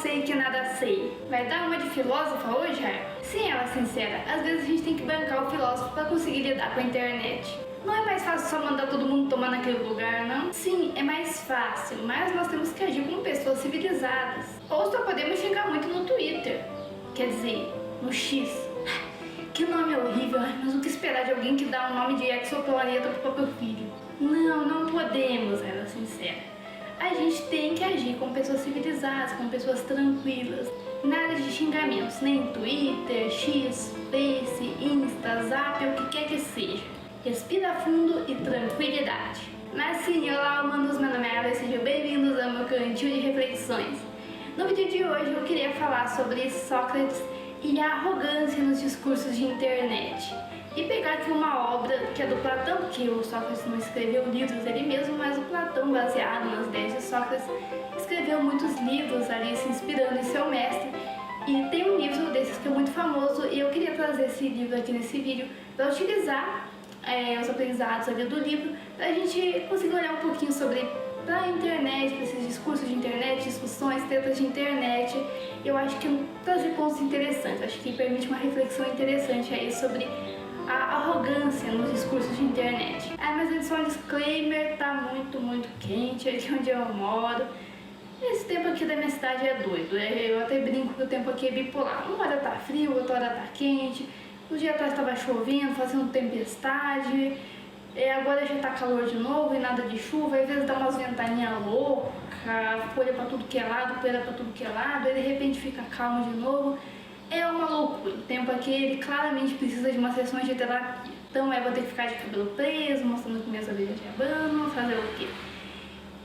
sei que nada sei. Vai dar uma de filósofa hoje, Raia? Sim, ela é sincera. Às vezes a gente tem que bancar o filósofo pra conseguir lidar com a internet. Não é mais fácil só mandar todo mundo tomar naquele lugar, não? Sim, é mais fácil, mas nós temos que agir como pessoas civilizadas. Ou só podemos xingar muito no Twitter. Quer dizer, no X. Que nome horrível, mas o que esperar de alguém que dá o nome de exoplaneta pro próprio filho? Não podemos, ela é sincera. A gente tem que agir como pessoas civilizadas, como pessoas tranquilas. Nada de xingamentos, nem Twitter, X, Face, Insta, Zap, o que quer que seja. Respira fundo e tranquilidade. Mas sim, olá, humanos, meu nome é Ela e sejam bem-vindos ao meu cantinho de reflexões. No vídeo de hoje eu queria falar sobre Sócrates e a arrogância nos discursos de internet. E pegar aqui uma obra que é do Platão, porque o Sócrates não escreveu livros ele mesmo, mas o Platão, baseado nas ideias de Sócrates, escreveu muitos livros ali se inspirando em seu mestre. E tem um livro desses que é muito famoso e eu queria trazer esse livro aqui nesse vídeo para utilizar os aprendizados ali do livro, para a gente conseguir olhar um pouquinho sobre a internet, para esses discursos de internet, discussões, tretas de internet. Eu acho que trazer pontos interessantes, acho que permite uma reflexão interessante aí sobre a arrogância nos discursos de internet. Mas antes só um disclaimer, tá muito quente aqui onde eu moro. Esse tempo aqui da minha cidade é doido, eu até brinco que o tempo aqui é bipolar. Uma hora tá frio, outra hora tá quente. Um dia atrás estava chovendo, fazendo tempestade, agora já tá calor de novo e nada de chuva, às vezes dá umas ventaninhas loucas, folha pra tudo que é lado, poeira pra tudo que é lado, aí de repente fica calmo de novo. É uma loucura. O tempo aqui, ele claramente precisa de umas sessões de terapia. Então eu vou ter que ficar de cabelo preso, mostrando que minhas orelhas de abano, fazer o quê?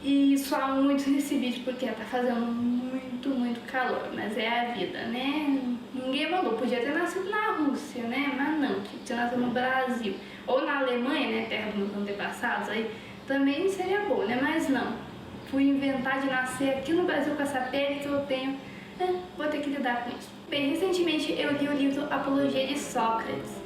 E suar muito nesse vídeo porque tá fazendo muito calor, mas é a vida, né? Ninguém mandou, podia ter nascido na Rússia, né? Mas não, tinha que ter nascido no Brasil. Ou na Alemanha, né? Terra dos meus antepassados, aí também seria bom, né? Mas não. Fui inventar de nascer aqui no Brasil com essa pele que eu tenho. Vou ter que lidar com isso. Bem, recentemente eu li o livro Apologia de Sócrates,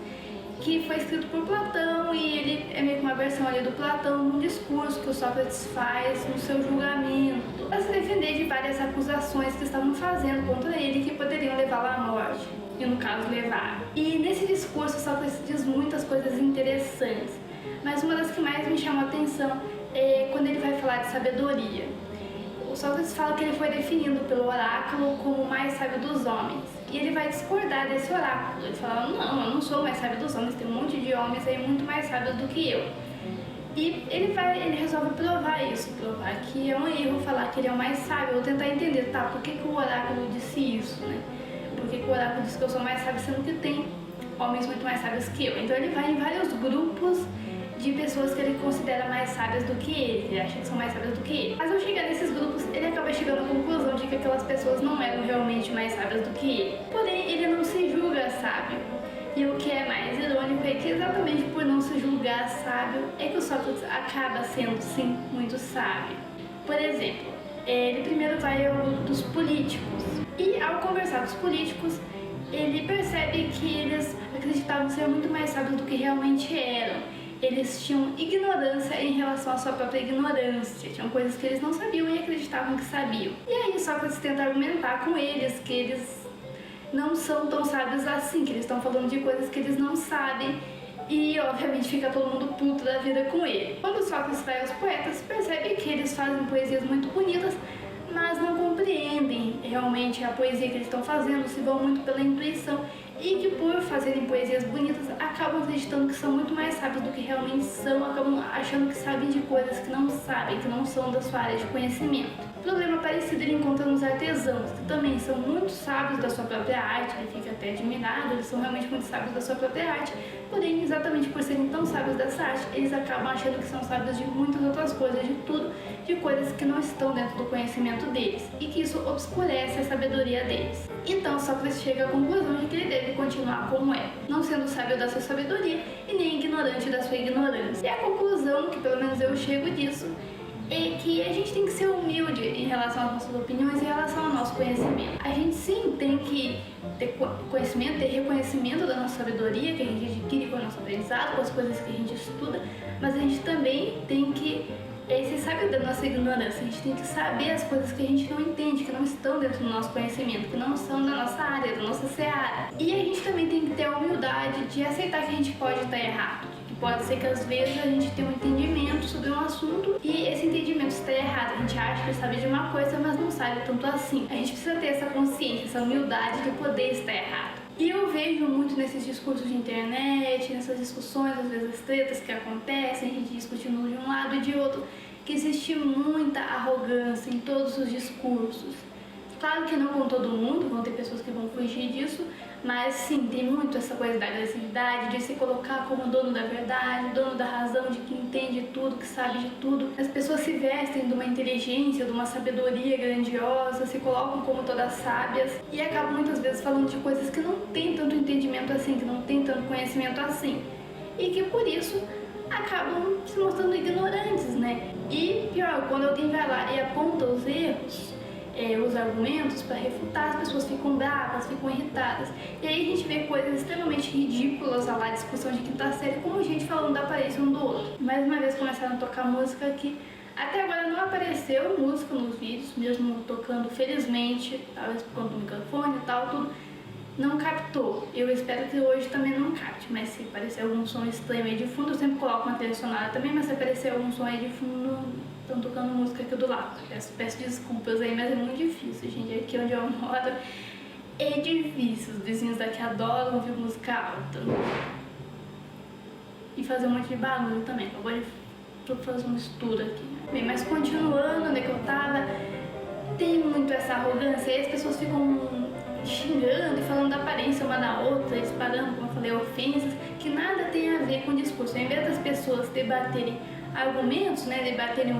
que foi escrito por Platão e ele é meio que uma versão ali do Platão, um discurso que o Sócrates faz no seu julgamento, para se defender de várias acusações que estavam fazendo contra ele que poderiam levá-lo à morte, e no caso levar. E nesse discurso Sócrates diz muitas coisas interessantes, mas uma das que mais me chamou a atenção é quando ele vai falar de sabedoria. O Sócrates fala que ele foi definido pelo oráculo como o mais sábio dos homens. E ele vai discordar desse oráculo. Ele fala, não, eu não sou o mais sábio dos homens, tem um monte de homens aí muito mais sábios do que eu. E ele resolve provar isso, provar que é um erro falar que ele é o mais sábio, ou tentar entender, tá, por que o oráculo disse isso, né? Por que o oráculo disse que eu sou mais sábio, sendo que tem homens muito mais sábios que eu. Então ele vai em vários grupos de pessoas que ele considera mais sábias do que ele acha que são mais sábias do que ele. Mas ao chegar nesses grupos, ele acaba chegando à conclusão de que aquelas pessoas não eram realmente mais sábias do que ele. Porém, ele não se julga sábio. E o que é mais irônico é que exatamente por não se julgar sábio, é que o Sócrates acaba sendo, sim, muito sábio. Por exemplo, ele primeiro vai ao grupo dos políticos. E ao conversar com os políticos, ele percebe que eles acreditavam ser muito mais sábios do que realmente eram. Eles tinham ignorância em relação à sua própria ignorância, tinham coisas que eles não sabiam e acreditavam que sabiam. E aí Sócrates tenta argumentar com eles que eles não são tão sábios assim, que eles estão falando de coisas que eles não sabem e obviamente fica todo mundo puto da vida com ele. Quando Sócrates vai aos poetas, percebe que eles fazem poesias muito bonitas, mas não compreendem realmente a poesia que eles estão fazendo, se vão muito pela intuição e que por fazerem poesias bonitas acabam acreditando que são muito mais sábios do que realmente são, acabam achando que sabem de coisas que não sabem, que não são da sua área de conhecimento. Problema parecido ele encontra nos artesãos, que também são muito sábios da sua própria arte, ele fica até admirado, eles são realmente muito sábios da sua própria arte, porém, exatamente por serem tão sábios dessa arte, eles acabam achando que são sábios de muitas outras coisas, de tudo, de coisas que não estão dentro do conhecimento deles, e que isso obscurece a sabedoria deles. Então, Sócrates chega à conclusão de que ele deve continuar como é, não sendo sábio da sua sabedoria e nem ignorante da sua ignorância. E a conclusão, que pelo menos eu chego disso, é que a gente tem que ser humilde em relação às nossas opiniões, em relação ao nosso conhecimento. A gente sim tem que ter conhecimento, ter reconhecimento da nossa sabedoria que a gente adquire com o nosso aprendizado, com as coisas que a gente estuda, mas a gente também tem que E aí você sabe da nossa ignorância, a gente tem que saber as coisas que a gente não entende, que não estão dentro do nosso conhecimento, que não são da nossa área, da nossa seara. E a gente também tem que ter a humildade de aceitar que a gente pode estar errado. Que pode ser que às vezes a gente tenha um entendimento sobre um assunto e esse entendimento está errado. A gente acha que sabe de uma coisa, mas não sabe tanto assim. A gente precisa ter essa consciência, essa humildade de poder estar errado. E eu vejo muito nesses discursos de internet, nessas discussões, às vezes as tretas que acontecem, a gente discutindo de um lado e de outro, que existe muita arrogância em todos os discursos. Claro que não com todo mundo, vão ter pessoas que vão fugir disso, mas sim, tem muito essa coisa da agressividade, de se colocar como dono da verdade, dono da razão, de que entende tudo, que sabe de tudo. As pessoas se vestem de uma inteligência, de uma sabedoria grandiosa, se colocam como todas sábias e acabam muitas vezes falando de coisas que não tem tanto entendimento assim, que não tem tanto conhecimento assim. E que por isso acabam se mostrando ignorantes, né? E pior, quando alguém vai lá e aponta os erros, os argumentos para refutar, as pessoas ficam bravas, ficam irritadas. E aí a gente vê coisas extremamente ridículas, lá, discussão de quinta série, como gente falando da aparência um do outro. Mais uma vez começaram a tocar música que até agora não apareceu música nos vídeos, mesmo tocando felizmente, talvez por conta do microfone e tal, tudo. Não captou. Eu espero que hoje também não capte, mas se aparecer algum som estranho aí de fundo, eu sempre coloco uma trilha sonora também, mas se aparecer algum som aí de fundo, estão tocando música aqui do lado. Peço desculpas aí, mas é muito difícil, gente. Aqui onde eu moro é difícil. Os vizinhos daqui adoram ouvir música alta. E fazer um monte de barulho também. Agora eu vou fazer um estudo aqui. Bem, mas continuando onde eu tava, tem muito essa arrogância e as pessoas ficam xingando e falando da aparência uma da outra, disparando, como eu falei, ofensas, que nada tem a ver com o discurso. Ao invés das pessoas debaterem argumentos, né, debaterem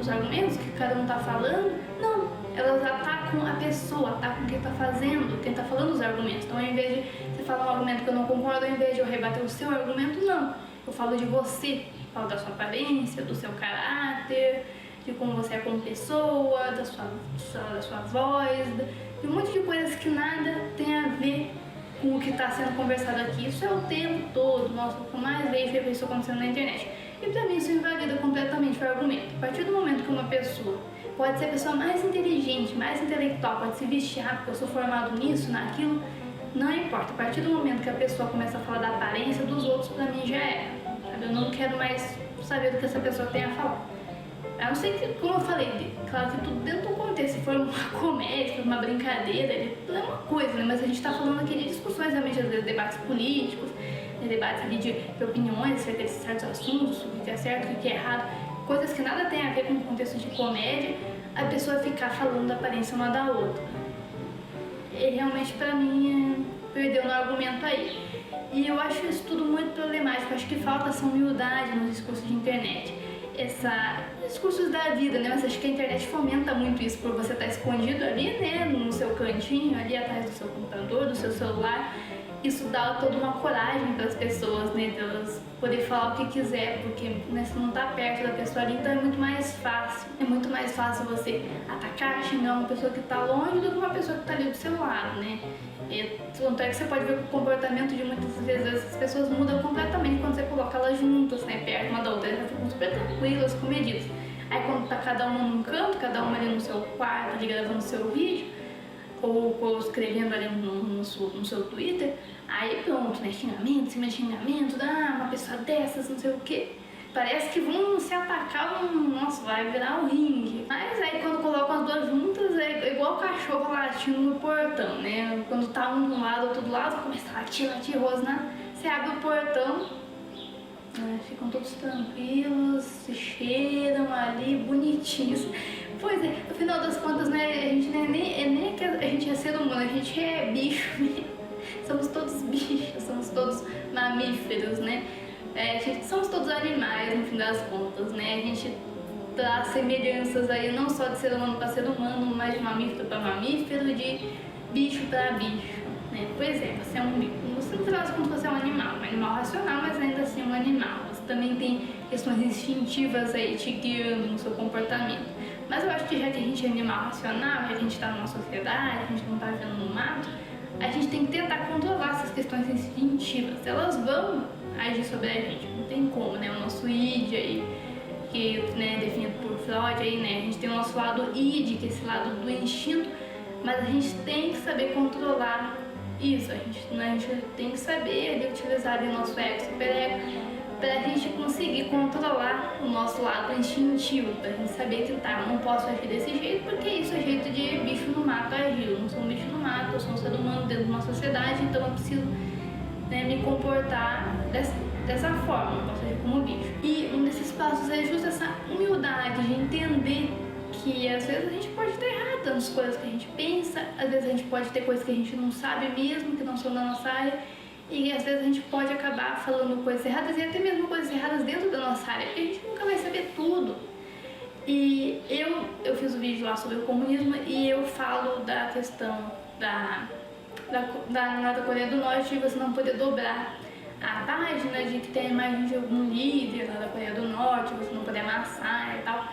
os argumentos que cada um está falando, não, elas atacam a pessoa, atacam quem está fazendo, quem está falando os argumentos. Então, ao invés de você falar um argumento que eu não concordo, ao invés de eu rebater o seu argumento, não, eu falo de você, falo da sua aparência, do seu caráter, de como você é como pessoa, da sua voz, de um monte de coisas que nada tem a ver com o que está sendo conversado aqui. Isso é o tempo todo, nossa, o que mais vejo isso acontecendo na internet. E pra mim isso invalida completamente o argumento. A partir do momento que uma pessoa pode ser a pessoa mais inteligente, mais intelectual, pode se vestir, porque eu sou formado nisso, naquilo, não importa. A partir do momento que a pessoa começa a falar da aparência dos outros, pra mim já é. Sabe? Eu não quero mais saber do que essa pessoa tem a falar. A não ser que, como eu falei, claro que tudo dentro do contexto, se for uma comédia, se for uma brincadeira, tudo é uma coisa, né? Mas a gente tá falando aqui de discussões, realmente, às vezes, debates políticos, debates ali de opiniões acerca de certos assuntos, o que é certo, o que é errado, coisas que nada tem a ver com o contexto de comédia, a pessoa ficar falando da aparência uma da outra. E realmente, pra mim, perdeu no argumento aí. E eu acho isso tudo muito problemático, acho que falta essa humildade nos discursos de internet. Discursos da vida, né? Mas acho que a internet fomenta muito isso por você estar escondido ali, né? No seu cantinho, ali atrás do seu computador, do seu celular. Isso dá toda uma coragem para as pessoas, né? De elas poder falar o que quiser, porque né, você não tá perto da pessoa ali, então é muito mais fácil. É muito mais fácil você atacar, xingar uma pessoa que tá longe do que uma pessoa que tá ali do seu lado, né? Tanto é que você pode ver que o comportamento de muitas vezes essas pessoas muda completamente quando você coloca elas juntas, né, perto uma da outra, elas ficam super tranquilas, comedidas. Aí quando tá cada uma num canto, cada uma ali no seu quarto, ali gravando seu vídeo, ou escrevendo ali no seu Twitter, aí pronto, né, xingamento, cima de xingamento, uma pessoa dessas, não sei o que. Parece que vão se atacar, nossa, vai virar um ringue. Mas aí quando colocam as duas juntas, é igual o cachorro latindo no portão, né? Quando tá um de um lado, outro do lado, começa a latir, rosnar. Você abre o portão, ficam todos tranquilos, se cheiram ali, bonitinhos. Pois é, no final das contas, né, a gente nem que a gente é ser humano, a gente é bicho, né? Somos todos bichos, somos todos mamíferos, né? Somos todos animais, no fim das contas, né? A gente dá semelhanças aí, não só de ser humano para ser humano, mas de mamífero para mamífero, de bicho para bicho, né? Pois é, você é no final das contas você é um animal racional, mas ainda assim um animal. Você também tem questões instintivas aí te guiando no seu comportamento. Mas eu acho que já que a gente é animal racional, já que a gente está numa sociedade, a gente não está vivendo no mato, a gente tem que tentar controlar essas questões instintivas. Elas vão agir sobre a gente, não tem como, né? O nosso id aí, que, né, definido por Freud aí, né, a gente tem o nosso lado id, que é esse lado do instinto, mas a gente tem que saber controlar isso, a gente tem que saber ali, utilizar o nosso ego, superego, para a gente conseguir controlar o nosso lado instintivo, para a gente saber que tá, não posso agir desse jeito, porque isso é jeito de bicho no mato agir. Eu não sou um bicho no mato, eu sou um ser humano dentro de uma sociedade, então eu preciso, né, me comportar dessa forma, não posso agir como bicho. E um desses passos é justo essa humildade de entender que às vezes a gente pode estar errado nas coisas que a gente pensa, às vezes a gente pode ter coisas que a gente não sabe mesmo, que não são da nossa área, e às vezes a gente pode acabar falando coisas erradas e até mesmo coisas erradas dentro da nossa área, porque a gente nunca vai saber tudo. E eu fiz um vídeo lá sobre o comunismo e eu falo da questão da Coreia do Norte de você não poder dobrar a página, de que tem a imagem de algum líder lá da Coreia do Norte, você não poder amassar e tal.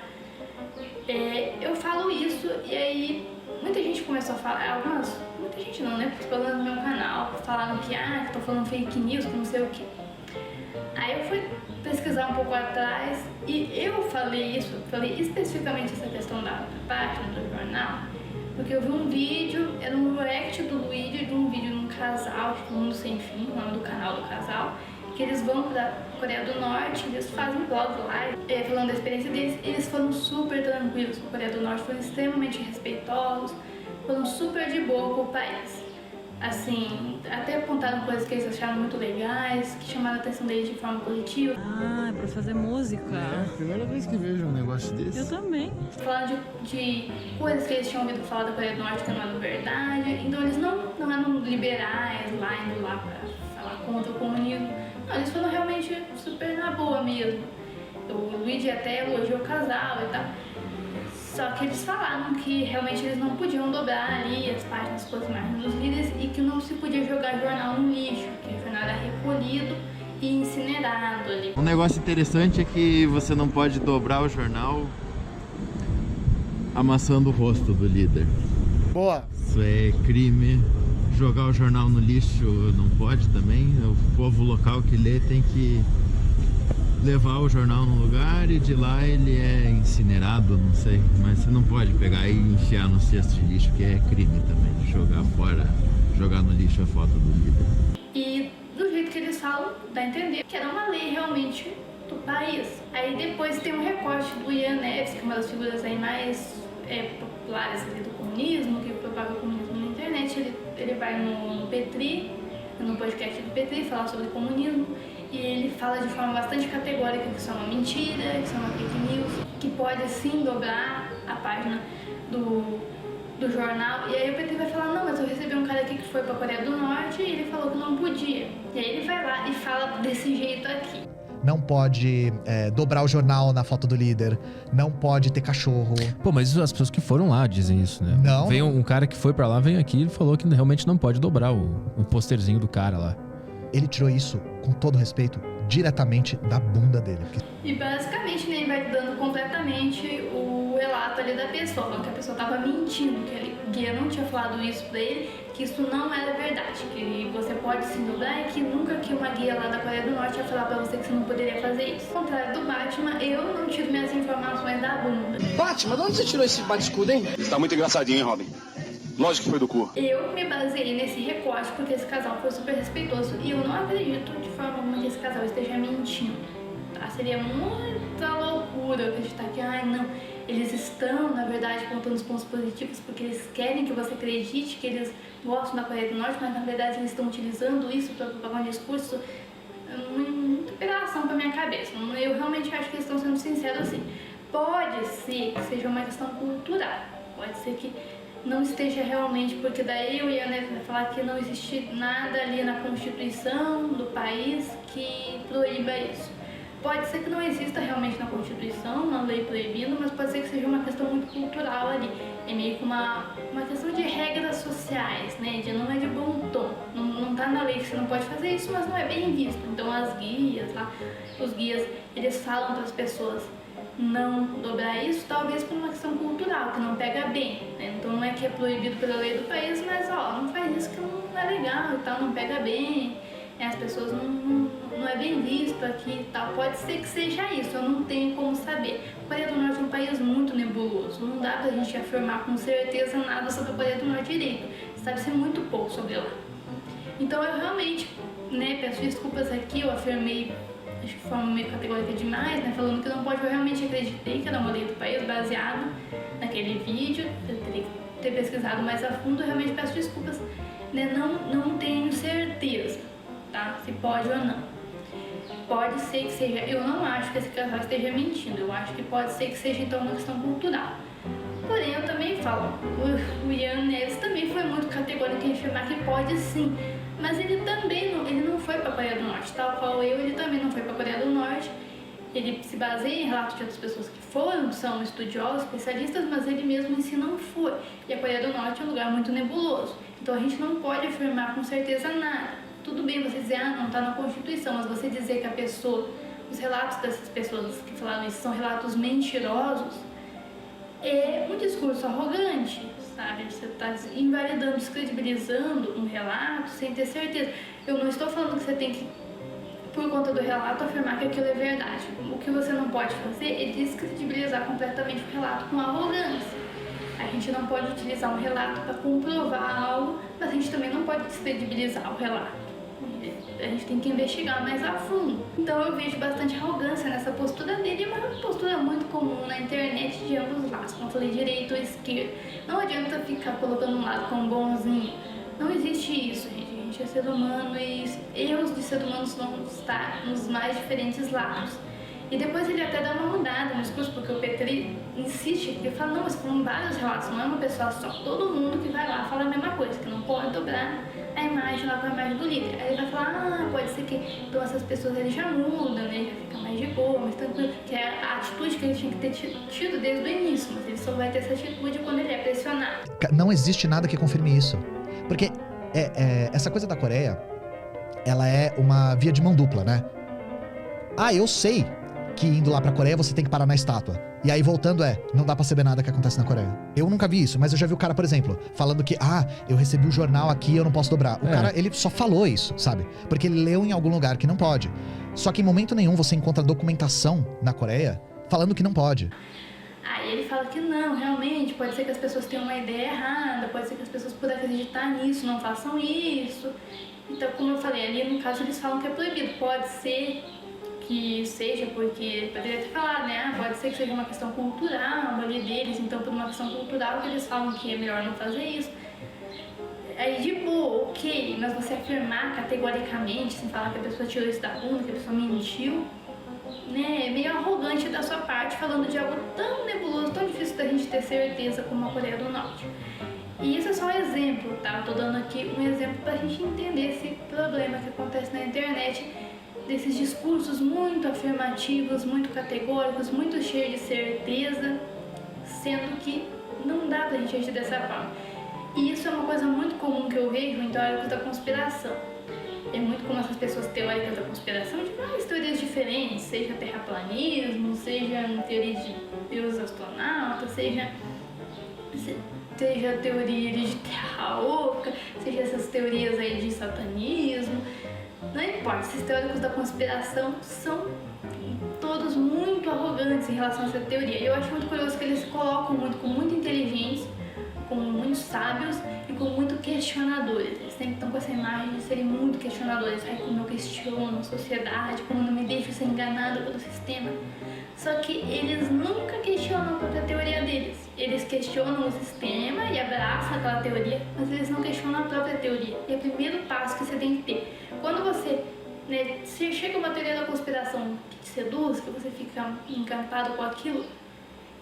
Eu falo isso e aí muita gente começou a falar, muita gente não, né? Porque falando no meu canal, falaram que tô falando fake news, que não sei o que. Aí eu fui pesquisar um pouco atrás e eu falei especificamente essa questão da página do jornal, porque eu vi um vídeo, era um react do Luigi de um vídeo num casal, acho que Mundo Sem Fim, o nome do canal do casal, que eles vão pra Coreia do Norte, eles fazem vlog lá, falando da experiência deles, eles foram super tranquilos com a Coreia do Norte, foram extremamente respeitosos, foram super de boa com o país. Assim, até apontaram coisas que eles acharam muito legais, que chamaram a atenção deles de forma positiva. Ah, é pra fazer música. É a primeira vez que vejo um negócio desse. Eu também. Falaram de coisas que eles tinham ouvido falar da Coreia do Norte que não eram verdade, então eles não eram liberais lá, indo lá pra falar contra o comunismo. Não, eles foram realmente super na boa mesmo. O Luigi até elogiou o casal e tal. Só que eles falaram que realmente eles não podiam dobrar ali as páginas com as imagens dos líderes e que não se podia jogar jornal no lixo, que o jornal era recolhido e incinerado ali. Um negócio interessante é que você não pode dobrar o jornal amassando o rosto do líder. Boa! Isso é crime. Jogar o jornal no lixo não pode também. O povo local que lê tem que levar o jornal no lugar e de lá ele é incinerado, não sei. Mas você não pode pegar e enfiar no cesto de lixo, que é crime também. Jogar fora, jogar no lixo a foto do líder. E do jeito que eles falam, dá a entender que era uma lei realmente do país. Aí depois tem um recorte do Ian Neves, que é uma das figuras aí mais populares ali do comunismo, que propaga o comunismo na internet. Ele vai no Petri, no podcast do Petri, falar sobre comunismo, e ele fala de forma bastante categórica que isso é uma mentira, que isso é uma fake news, que pode sim dobrar a página do jornal. E aí o Petri vai falar, não, mas eu recebi um cara aqui que foi pra Coreia do Norte e ele falou que não podia. E aí ele vai lá e fala desse jeito aqui. Não pode dobrar o jornal na foto do líder. Não pode ter cachorro. Pô, mas as pessoas que foram lá dizem isso, né? Não. Veio um cara que foi pra lá, veio aqui e falou que realmente não pode dobrar o posterzinho do cara lá. Ele tirou isso, com todo respeito, diretamente da bunda dele. E basicamente, né, ele vai dando completamente o relato ali da pessoa, falando que a pessoa tava mentindo, que o guia não tinha falado isso pra ele, que isso não era verdade, que você pode se dobrar e que nunca que uma guia lá da Coreia do Norte ia falar pra você que você não poderia fazer isso. Ao contrário do Batman, eu não tiro minhas informações da bunda. Batman, de onde você tirou esse bate-escudo, hein? Você tá muito engraçadinho, hein, Robin? Lógico que foi do cu. Eu me baseei nesse recorte porque esse casal foi super respeitoso e eu não acredito de forma alguma que esse casal esteja mentindo. Tá? Seria muita loucura acreditar que, não, eles estão, na verdade, contando os pontos positivos porque eles querem que você acredite que eles gostam da Coreia do Norte, mas na verdade eles estão utilizando isso para propagar um discurso. Muita piração pra minha cabeça. Eu realmente acho que eles estão sendo sinceros assim. Pode ser que seja uma questão cultural. Pode ser que não esteja realmente, porque daí eu ia falar que não existe nada ali na Constituição do país que proíba isso. Pode ser que não exista realmente na Constituição uma lei proibindo, mas pode ser que seja uma questão muito cultural ali. É meio que uma questão de regras sociais, né? Não é de bom tom. Não tá na lei que você não pode fazer isso, mas não é bem visto. Então as guias lá, os guias, eles falam para as pessoas não dobrar isso, talvez por uma questão cultural, que não pega bem, né? Então não é que é proibido pela lei do país, mas não faz isso que não é legal e tal, não pega bem. As pessoas não é bem visto aqui e tal. Pode ser que seja isso, eu não tenho como saber. A Coreia do Norte é um país muito nebuloso, não dá pra gente afirmar com certeza nada sobre a Coreia do Norte direito. Sabe-se muito pouco sobre lá. Então eu realmente, né, peço desculpas aqui, eu afirmei, acho que de forma meio categórica demais, né, falando que não pode, eu realmente acreditei que era uma lei do país baseado naquele vídeo, eu teria que ter pesquisado mais a fundo, eu realmente peço desculpas, né, não tenho certeza, tá, se pode ou não. Pode ser que seja, eu não acho que esse casal esteja mentindo, eu acho que pode ser que seja então uma questão cultural. Porém, eu também falo, o Ian Neves também foi muito categórico em afirmar que pode sim, mas ele também não foi para a Coreia do Norte, tal qual ele também não foi para a Coreia do Norte. Ele se baseia em relatos de outras pessoas que foram, são estudiosos, especialistas, mas ele mesmo em si não foi. E a Coreia do Norte é um lugar muito nebuloso, então a gente não pode afirmar com certeza nada. Tudo bem você dizer, não está na Constituição, mas você dizer que a pessoa, os relatos dessas pessoas que falaram isso são relatos mentirosos, é um discurso arrogante, sabe? Você está invalidando, descredibilizando um relato sem ter certeza. Eu não estou falando que você tem que, por conta do relato, afirmar que aquilo é verdade. O que você não pode fazer é descredibilizar completamente o relato com arrogância. A gente não pode utilizar um relato para comprovar algo, mas a gente também não pode descredibilizar o relato. A gente tem que investigar mais a fundo. Então eu vejo bastante arrogância nessa postura dele, mas é uma postura muito comum na internet de ambos os lados, como eu falei, direita ou esquerda. Não adianta ficar colocando um lado como bonzinho. Não existe isso, gente. A gente é ser humano e erros de ser humanos vão estar nos mais diferentes lados. E depois ele até dá uma mudada no discurso, porque o Petri insiste, ele fala, não, mas foram vários relatos, não é uma pessoa só. Todo mundo que vai lá fala a mesma coisa, que não pode dobrar a imagem lá com a imagem do líder. Aí ele vai falar, pode ser que então essas pessoas ele já mudam, né, já fica mais de boa, mais tranquilo, que é a atitude que ele tinha que ter tido desde o início, mas ele só vai ter essa atitude quando ele é pressionado. Não existe nada que confirme isso. Porque essa coisa da Coreia, ela é uma via de mão dupla, né? Eu sei que indo lá pra Coreia você tem que parar na estátua. E aí voltando não dá pra saber nada que acontece na Coreia. Eu nunca vi isso, mas eu já vi o cara, por exemplo, falando que, eu recebi o jornal aqui, eu não posso dobrar. O cara, ele só falou isso, sabe? Porque ele leu em algum lugar que não pode. Só que em momento nenhum você encontra documentação na Coreia falando que não pode. Aí ele fala que não, realmente, pode ser que as pessoas tenham uma ideia errada, pode ser que as pessoas por acreditar nisso, não façam isso. Então, como eu falei, ali no caso eles falam que é proibido. Pode ser que seja porque, poderia ter falado, né? Pode ser que seja uma questão cultural ali deles, então por uma questão cultural que eles falam que é melhor não fazer isso. Aí de boa, ok, mas você afirmar categoricamente, sem falar que a pessoa tirou isso da bunda, que a pessoa mentiu, né? É meio arrogante da sua parte, falando de algo tão nebuloso, tão difícil da gente ter certeza como a Coreia do Norte. E isso é só um exemplo, tá? Eu tô dando aqui um exemplo pra gente entender esse problema que acontece na internet, desses discursos muito afirmativos, muito categóricos, muito cheios de certeza, sendo que não dá pra gente agir dessa forma. E isso é uma coisa muito comum que eu vejo em teóricos da conspiração. É muito comum essas pessoas teóricas da conspiração de várias teorias diferentes, seja terraplanismo, seja teoria de Deus astronauta, seja teoria de terra oca, seja essas teorias aí de satanismo. Não importa, esses teóricos da conspiração são todos muito arrogantes em relação a essa teoria. E eu acho muito curioso que eles se colocam com muita inteligência, com muitos sábios e com muito questionadores. Eles sempre estão com essa imagem de serem muito questionadores. Como eu questiono a sociedade, como eu não me deixo ser enganada pelo sistema. Só que eles nunca questionam a própria teoria deles. Eles questionam o sistema e abraçam aquela teoria, mas eles não questionam a própria teoria. E é o primeiro passo que você tem que ter. Quando você, se chega uma teoria da conspiração que te seduz, que você fica encantado com aquilo,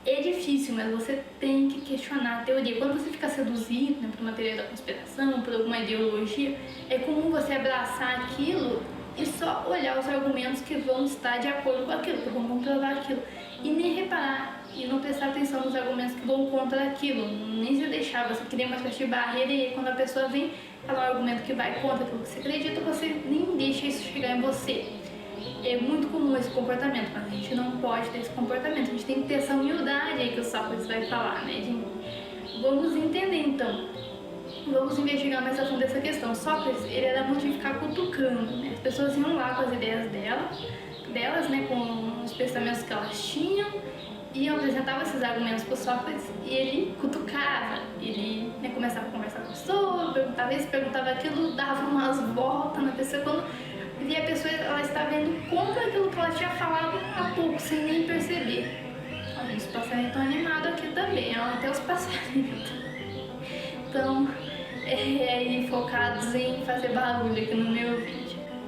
é difícil, mas você tem que questionar a teoria. Quando você fica seduzido por uma teoria da conspiração, por alguma ideologia, é comum você abraçar aquilo e só olhar os argumentos que vão estar de acordo com aquilo, que vão comprovar aquilo. E nem reparar e não prestar atenção nos argumentos que vão contra aquilo. Nem se deixar, você cria uma espécie de barreira e aí quando a pessoa vem falar um argumento que vai contra aquilo que você acredita, você nem deixa isso chegar em você. É muito comum esse comportamento, mas a gente não pode ter esse comportamento. A gente tem que ter essa humildade aí que o Sócrates vai falar, né? Vamos entender então. vamos investigar mais a fundo essa questão. Sócrates, ele era muito de ficar cutucando, né? As pessoas iam lá com as ideias delas, né, com os pensamentos que elas tinham, e apresentava esses argumentos para Sócrates e ele cutucava, ele, né, começava a conversar com a pessoa, perguntava isso, perguntava aquilo, dava umas voltas na pessoa, quando via a pessoa, ela estava indo contra aquilo que ela tinha falado há pouco, sem nem perceber. Olha, os passarinhos estão animados aqui também, ó, até os passarinhos. Então, aí focados em fazer barulho aqui no meu vídeo.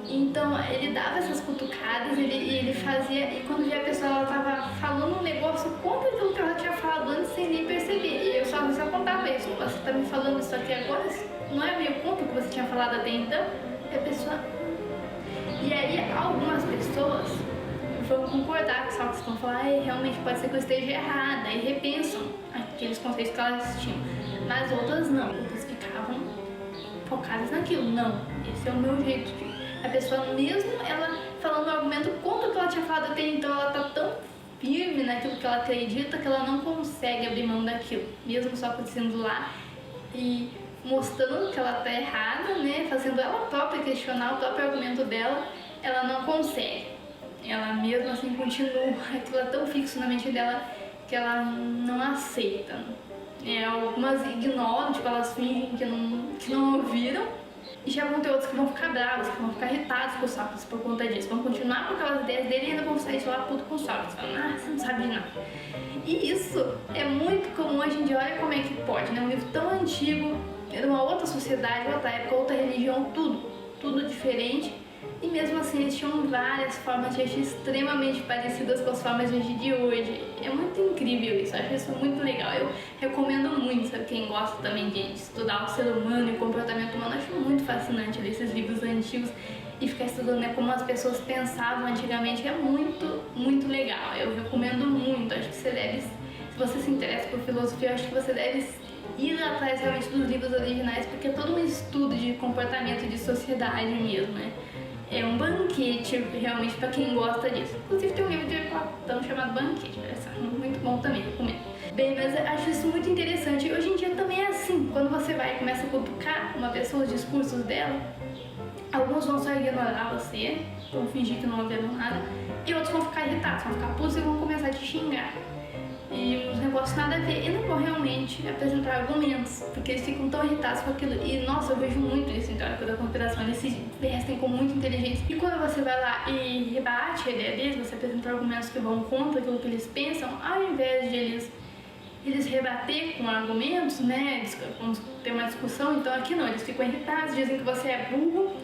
Então, ele dava essas cutucadas, ele fazia, e quando via a pessoa, ela tava falando um negócio contra aquilo que ela tinha falado antes, sem nem perceber. E eu só apontava isso, você tá me falando isso aqui agora, não é meio contra o que você tinha falado até então? E a pessoa... E aí, algumas pessoas vão concordar com o que estão falando, realmente pode ser que eu esteja errada, e repensam aqueles conceitos que elas tinham. Mas outras não, outras ficavam focadas naquilo. Não, esse é o meu jeito de... A pessoa mesmo, ela falando um argumento contra o que ela tinha falado até então, ela tá tão firme naquilo que ela acredita que ela não consegue abrir mão daquilo. Mesmo só sendo lá e mostrando que ela tá errada, né, fazendo ela própria questionar o próprio argumento dela, ela não consegue. Ela mesmo assim continua, aquilo é tão fixo na mente dela que ela não aceita. Algumas ignoram, tipo, elas fingem que não ouviram. E já vão ter outros que vão ficar bravos, que vão ficar irritados com o Sócrates por conta disso. Vão continuar com aquelas ideias dele e ainda vão sair de lá puto com o Sócrates. Falando, você não sabe de nada. E isso é muito comum hoje em dia. Olha como é que pode, né? Um livro tão antigo, era uma outra sociedade, outra época, outra religião, tudo diferente. E mesmo assim eles tinham várias formas de agir extremamente parecidas com as formas de agir de hoje. É muito incrível isso, eu acho isso muito legal. Eu recomendo muito, sabe, quem gosta também de estudar o ser humano e o comportamento humano, eu acho muito fascinante ler esses livros antigos e ficar estudando, né, como as pessoas pensavam antigamente. É muito, muito legal. Eu recomendo muito, acho que você deve, se você se interessa por filosofia, eu acho que você deve ir atrás realmente dos livros originais, porque é todo um estudo de comportamento de sociedade mesmo, né? É um banquete realmente para quem gosta disso. Inclusive tem um livro de Platão chamado Banquete, muito bom também, recomendo. Bem, mas eu acho isso muito interessante. Hoje em dia também é assim, quando você vai e começa a cutucar uma pessoa, os discursos dela, alguns vão só ignorar você, vão fingir que não ouviram nada, e outros vão ficar irritados, vão ficar putos e vão começar a te xingar. E uns negócios nada a ver, e não vão realmente apresentar argumentos, porque eles ficam tão irritados com aquilo. E nossa, eu vejo muito isso em teórico da conspiração, eles se vestem como muito inteligentes. E quando você vai lá e rebate a ideia deles, você apresenta argumentos que vão contra aquilo que eles pensam, ao invés de eles rebater com argumentos, né, vamos ter uma discussão, então aqui não, eles ficam irritados, dizem que você é burro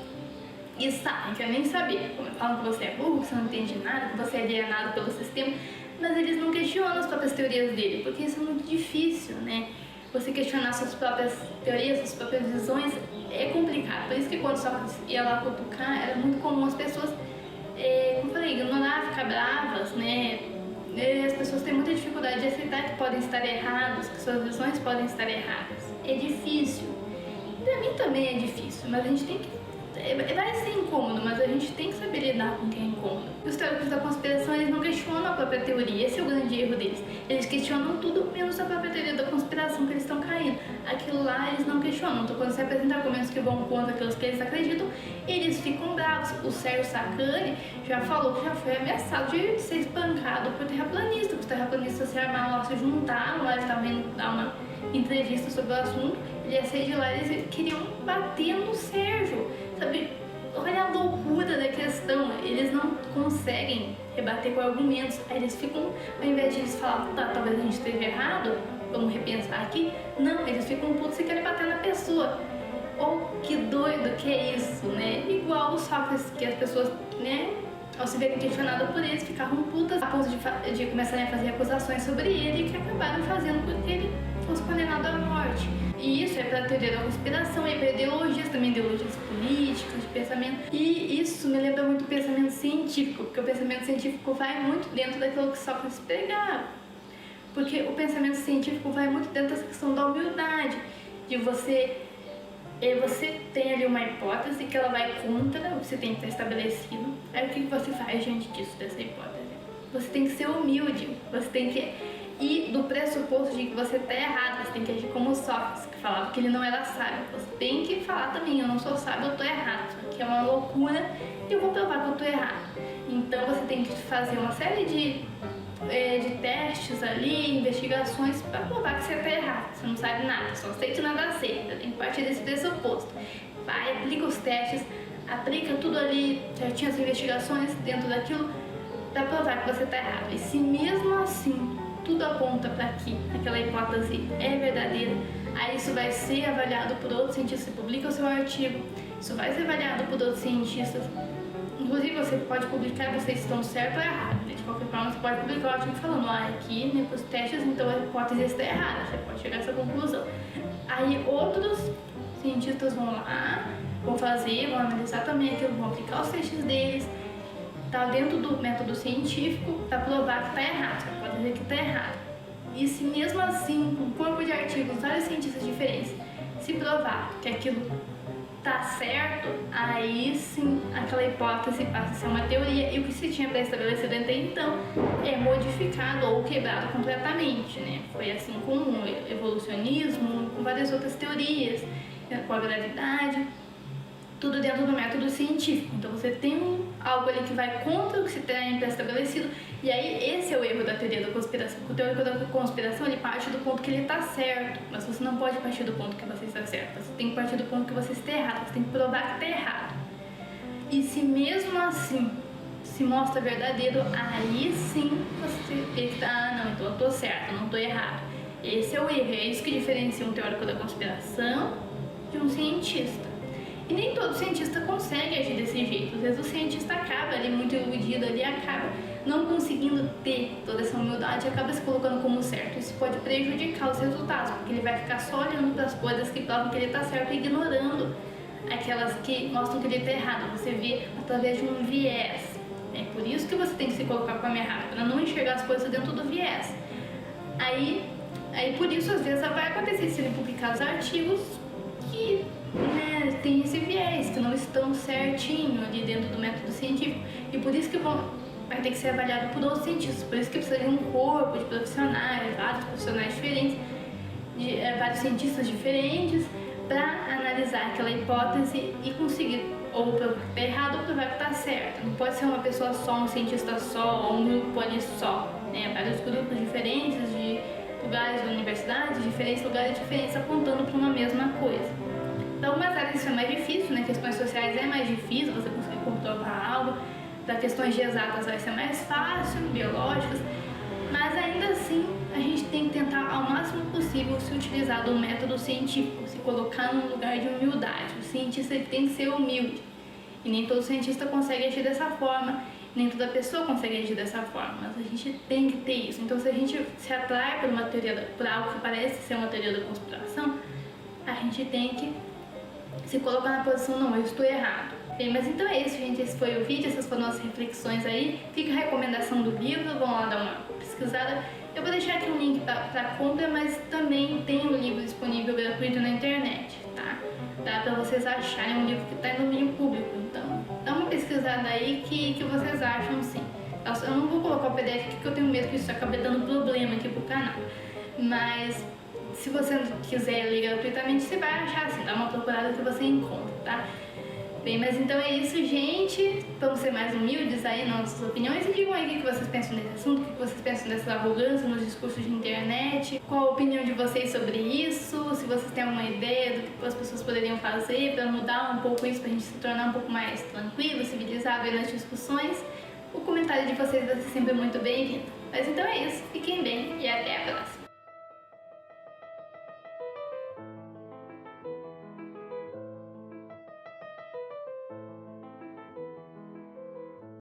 e saem, quer nem saber. Falam que você é burro, que você não entende nada, que você é alienado pelo sistema. Mas eles não questionam as próprias teorias dele, porque isso é muito difícil, né? Você questionar suas próprias teorias, suas próprias visões, é complicado. Por isso que quando Sócrates ia lá cutucar, era muito comum as pessoas, como eu falei, ignorar, ficar bravas, né? As pessoas têm muita dificuldade de aceitar que podem estar erradas, que suas visões podem estar erradas. É difícil. Pra mim também é difícil, mas a gente tem que... Vai ser incômodo, mas a gente tem que saber lidar com o que é incômodo. Os teóricos da conspiração, eles não questionam a própria teoria, esse é o grande erro deles. Eles questionam tudo menos a própria teoria da conspiração que eles estão caindo. Aquilo lá eles não questionam. Então quando você apresenta argumentos que vão contra aqueles que eles acreditam, eles ficam bravos. O Sérgio Sacani já falou que já foi ameaçado de ser espancado por terraplanista. Os terraplanistas se armaram lá, se juntaram lá, eles estavam indo dar uma entrevista sobre o assunto. Ele ia sair de lá, eles queriam bater no Sérgio. Sabe, olha a loucura da questão, eles não conseguem rebater com argumentos, aí eles ficam, ao invés de eles falarem, tá, talvez a gente esteja errado, vamos repensar aqui, não, eles ficam putos e querem bater na pessoa. Oh, que doido que é isso, né? Igual os Sócrates, que as pessoas, né, ao se verem questionadas por eles, ficavam putas a ponto de começarem a fazer acusações sobre ele, que acabaram fazendo com que ele fosse condenado à morte. E isso é para a teoria da conspiração, e para ideologias, também ideologias políticas, de pensamento. E isso me lembra muito o pensamento científico, porque o pensamento científico vai muito dentro daquilo que Sócrates pregava. Porque o pensamento científico vai muito dentro dessa questão da humildade, de você tem ali uma hipótese que ela vai contra o que você tem que ter estabelecido. Aí o que você faz diante disso, dessa hipótese? Você tem que ser humilde, você tem que ir do pressuposto de que você está errado, você você tem que agir como Sócrates, que falava que ele não era sábio. Você tem que falar também, eu não sou sábio, eu tô errado. Isso aqui é uma loucura e eu vou provar que eu tô errado. Então você tem que fazer uma série de testes ali, investigações para provar que você tá errado. Você não sabe nada, só sei que nada aceita. Tem que partir desse pressuposto. Vai, aplica os testes, aplica tudo ali, certinho as investigações dentro daquilo para provar que você tá errado. E se mesmo assim tudo aponta para que aquela hipótese é verdadeira, aí isso vai ser avaliado por outros cientistas. Você publica o seu artigo, isso vai ser avaliado por outros cientistas. Inclusive você pode publicar, vocês estão certo ou errado. De qualquer forma, você pode publicar o artigo falando, aqui, né, os testes, então a hipótese está errada. Você pode chegar a essa conclusão. Aí outros cientistas vão lá, vão analisar também aquilo, vão aplicar os testes deles, tá dentro do método científico para provar que está errado. Você pode dizer que está errado. E se mesmo assim, com um corpo de artigos, vários cientistas diferentes, se provar que aquilo tá certo, aí sim aquela hipótese passa a ser uma teoria e o que se tinha pré-estabelecido até então é modificado ou quebrado completamente, né? Foi assim com o evolucionismo, com várias outras teorias, com a gravidade, tudo dentro do método científico. Então você tem algo ali que vai contra o que se tem pré-estabelecido, e aí esse é o erro da teoria da conspiração. O teórico da conspiração, ele parte do ponto que ele está certo, mas você não pode partir do ponto que você está certo, você tem que partir do ponto que você está errado, você tem que provar que está errado. E se mesmo assim se mostra verdadeiro, aí sim você vê que não, então eu estou certo, eu não estou errado. Esse é o erro, é isso que diferencia um teórico da conspiração de um cientista. E nem todo cientista consegue agir desse jeito. Às vezes o cientista acaba ali muito iludido, ali acaba não conseguindo ter toda essa humildade, acaba se colocando como certo. Isso pode prejudicar os resultados, porque ele vai ficar só olhando para as coisas que provam que ele está certo e ignorando aquelas que mostram que ele está errado. Você vê através de um viés. É por isso que você tem que se colocar como errado, para não enxergar as coisas dentro do viés. Aí por isso às vezes vai acontecer se ele publicar os artigos que tem esse viés, que não estão certinho ali dentro do método científico, e por isso que vai ter que ser avaliado por outros cientistas, por isso que precisa de um corpo de profissionais, vários profissionais diferentes, vários cientistas diferentes, para analisar aquela hipótese e conseguir ou provar que está errado ou provar que está certo. Não pode ser uma pessoa só, um cientista só, ou um grupo ali só, vários grupos diferentes de lugares da universidade, diferentes lugares diferentes apontando para uma mesma coisa. Então, algumas áreas isso é mais difícil, questões sociais é mais difícil você conseguir comprovar algo, para questões de exatas vai ser mais fácil, biológicas, mas ainda assim a gente tem que tentar ao máximo possível se utilizar do método científico, se colocar num lugar de humildade. O cientista ele tem que ser humilde, e nem todo cientista consegue agir dessa forma, nem toda pessoa consegue agir dessa forma, mas a gente tem que ter isso. Então, se a gente se atrai por algo que parece ser uma teoria da conspiração, a gente tem que se colocar na posição, não, eu estou errado. Bem, mas então é isso, gente, esse foi o vídeo, essas foram as reflexões aí. Fica a recomendação do livro, vão lá dar uma pesquisada. Eu vou deixar aqui um link para compra, mas também tem o livro disponível gratuito na internet, tá? Dá para vocês acharem, um livro que está em domínio público, então dá uma pesquisada aí que vocês acham sim. Eu não vou colocar o PDF aqui porque eu tenho medo que isso acabe dando problema aqui pro canal, mas se você quiser ler gratuitamente, você vai achar assim, dá uma procurada que você encontra, tá? Bem, mas então é isso, gente. Vamos ser mais humildes aí nas nossas opiniões e digam aí o que vocês pensam desse assunto, o que vocês pensam dessa arrogância nos discursos de internet, qual a opinião de vocês sobre isso, se vocês têm alguma ideia do que as pessoas poderiam fazer para mudar um pouco isso, pra gente se tornar um pouco mais tranquilo, civilizado aí nas discussões. O comentário de vocês vai ser sempre muito bem-vindo. Mas então é isso, fiquem bem e até a próxima.